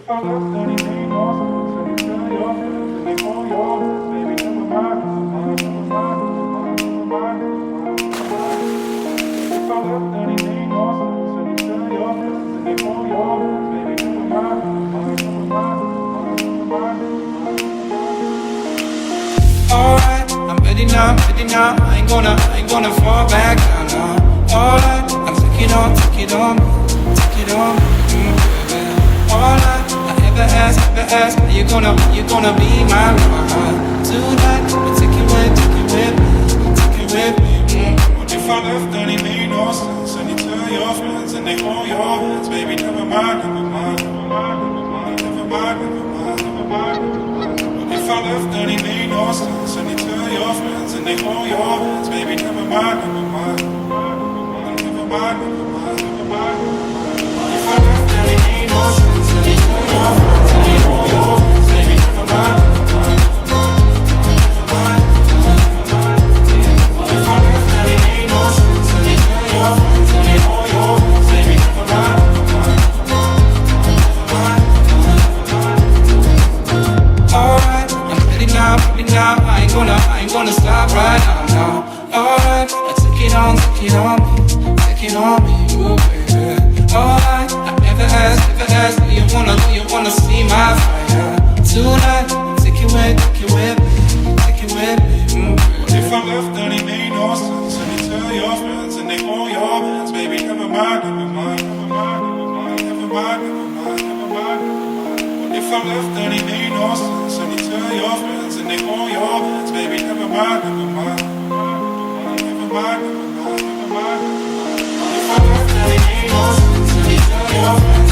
if I left, then it ain't no sense. And you tell your friends and they call your friends, baby, never mind, never mind, never mind, never mind, never mind, never mind. If I left, then it ain't no sense. And you tell your friends and they call your friends, baby, never mind, never mind, never mind, never mind, never mind. Alright, I'm ready now, I ain't gonna fall back down now. Alright, I'm taking on me, baby. Alright, I ever ask, are you gonna be my lover? Tonight, we'll take it with me. What if I left, then it made no sense? And you tell your friends and they hold your hands, baby, never mind, never mind, never mind, never mind, never mind, never mind, never mind, never mind. What if I left, then it made no sense? And you tell your friends and they hold your hands, baby, never mind, never mind, never mind, never mind, never mind, never mind. What if I left, then it made no sense? And you tell your friends and they hold your hands, baby, never mind, never mind, never mind, never mind. If I left, then it made no sense. And you tell your friends and they hold your hands, baby, never mind, never mind, never mind, never mind. Alright, I'm ready now, I ain't gonna stop right now. Alright, take it on me, ooh baby. Alright, I never asked, do you wanna see my fire? Tonight, take it with me, What if I left, then it made no sense? And you tell your friends and they hold your hands, baby, never mind, never mind, never mind, never mind, never mind, never mind, never mind, never mind. What if I left, then it made no sense? And you tell your friends and they hold your hands, baby, never mind, never mind, never mind, never mind, never mind, never mind. What if I left, then it made no sense? And you tell your friends